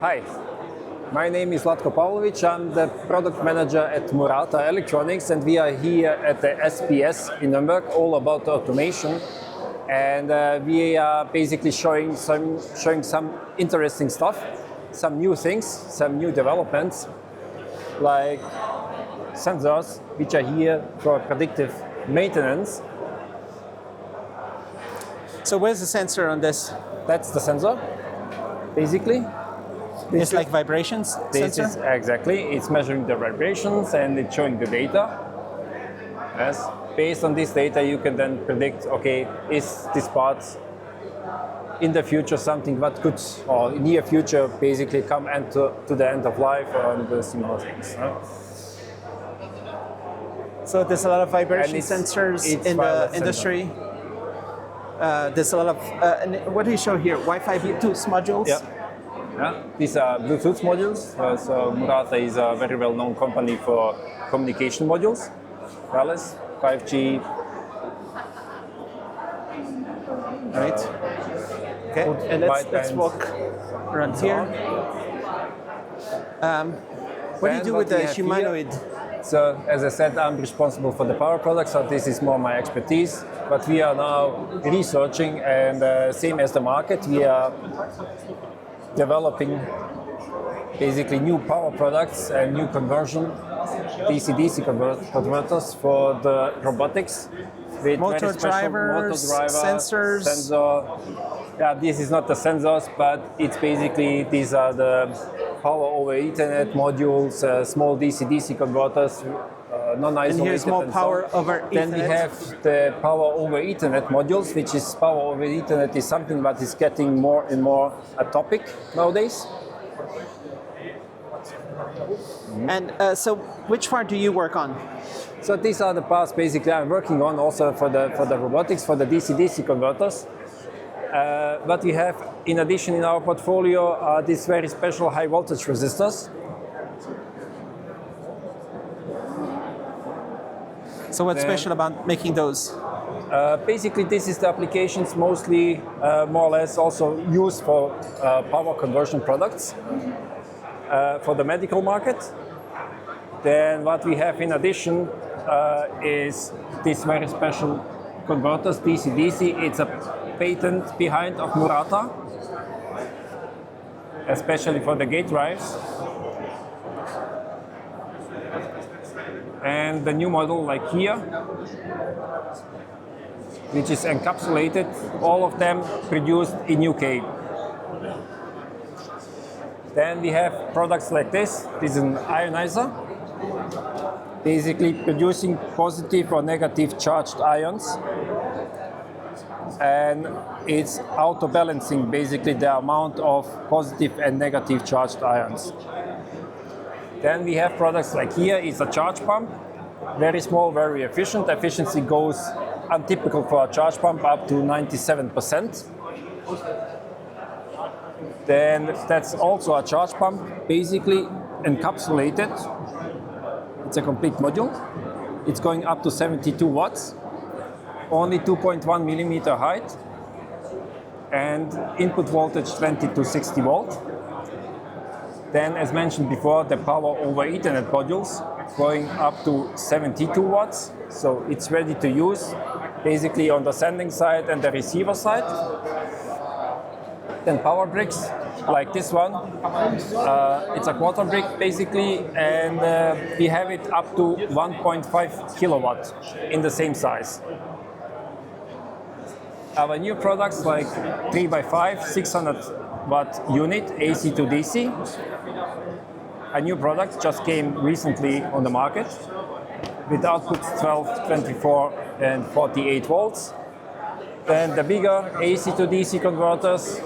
Hi, my name is Latko Pavlovic. I'm the product manager at Murata Electronics, and we are here at the SPS in Nuremberg, all about automation. And we are basically showing some interesting stuff, some new things, some new developments, like sensors, which are here for predictive maintenance. So where's the sensor on this? That's the sensor, basically. It's like vibrations sensor? Exactly. It's measuring the vibrations and it's showing the data. Yes. Based on this data, you can then predict, okay, is this part in the future something that could, or in near future, basically come to the end of life and similar things. So there's a lot of vibration sensors in the industry. There's a lot of, what do you show here? Wi-Fi Bluetooth modules? Yeah, these are Bluetooth modules. So Murata is a very well-known company for communication modules, wireless, 5G. Right. Okay, and let's walk around here. What do you do with the humanoid? So, as I said, I'm responsible for the power products, so this is more my expertise. But we are now researching, and same as the market, we are developing basically new power products and new conversion, DC-DC converters for the robotics. With motor drivers, sensors. Sensor. Yeah, this is not the sensors, but it's basically, these are the power over Ethernet modules, small DC-DC converters, non-isolated. And here's more power over Ethernet. Then we have the power over Ethernet modules, which is power over Ethernet is something that is getting more and more a topic nowadays. And so which part do you work on? So these are the parts basically I'm working on also for the robotics, for the DC-DC converters. What we have in addition in our portfolio are these very special high voltage resistors. So what's special about making those? Basically, this is the applications mostly more or less also used for power conversion products for the medical market. Then what we have in addition is these very special converters, DC-DC. It's a patent behind of Murata, especially for the gate drives. And the new model like here, which is encapsulated, all of them produced in UK. Then we have products like this. This is an ionizer, basically producing positive or negative charged ions. And it's auto-balancing basically the amount of positive and negative charged ions. Then we have products like here, it's a charge pump, very small, very efficient. Efficiency goes untypical for a charge pump up to 97%. Then that's also a charge pump, basically encapsulated. It's a complete module. It's going up to 72 watts, only 2.1 millimeter height, and input voltage 20 to 60 volt. Then, as mentioned before, the power over Ethernet modules going up to 72 watts. So it's ready to use, basically on the sending side and the receiver side. Then power bricks, like this one. It's a quarter brick, basically, and we have it up to 1.5 kilowatt in the same size. Our new products like 3x5, 600 watt unit, AC to DC. A new product just came recently on the market with outputs 12, 24 and 48 volts. Then the bigger AC to DC converters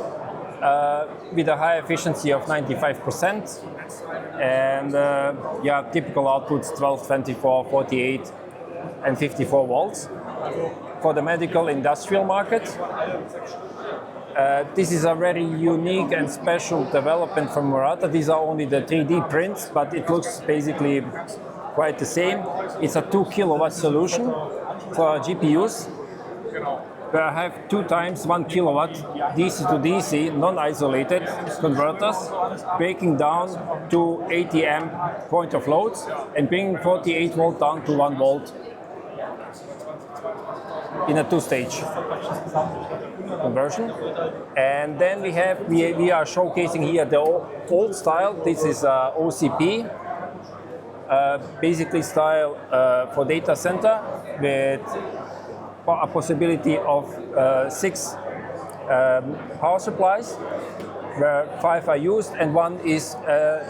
with a high efficiency of 95%. And typical outputs 12, 24, 48 and 54 volts. For the medical industrial market, this is a very unique and special development from Murata. These are only the 3D prints, but it looks basically quite the same. It's a 2 kilowatt solution for GPUs. where I have 2 times 1 kilowatt DC to DC non-isolated converters, breaking down to 80 amp point of loads and bringing 48 volt down to 1 volt in a 2-stage conversion. And then we are showcasing here the old style. This is OCP, basically style for data center with a possibility of 6 power supplies, where 5 are used and 1 is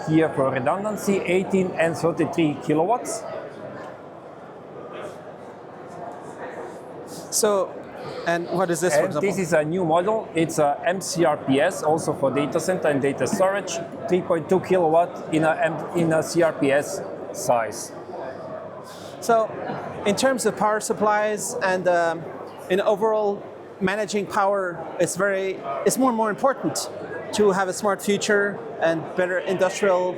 here for redundancy, 18 and 33 kilowatts. So, and what is this, for example? This is a new model. It's a MCRPS, also for data center and data storage, 3.2 kilowatt in a CRPS size. So, in terms of power supplies and in overall managing power, it's more and more important to have a smart future and better industrial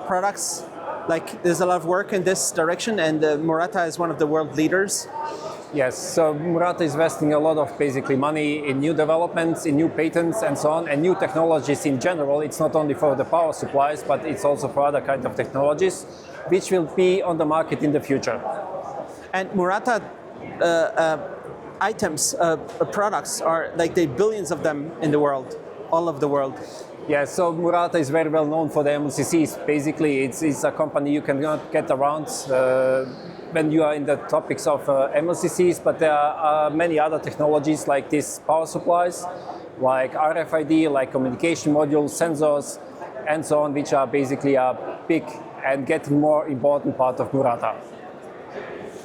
products. Like, there's a lot of work in this direction, and Murata is one of the world leaders. Yes, so Murata is investing a lot of basically money in new developments, in new patents and so on, and new technologies in general. It's not only for the power supplies, but it's also for other kinds of technologies, which will be on the market in the future. And Murata items, products are like the billions of them in the world, all over the world. Yeah, so Murata is very well known for the MLCCs. Basically, it's a company you cannot get around when you are in the topics of MLCCs, but there are many other technologies like these power supplies, like RFID, like communication modules, sensors, and so on, which are basically a big and getting more important part of Murata.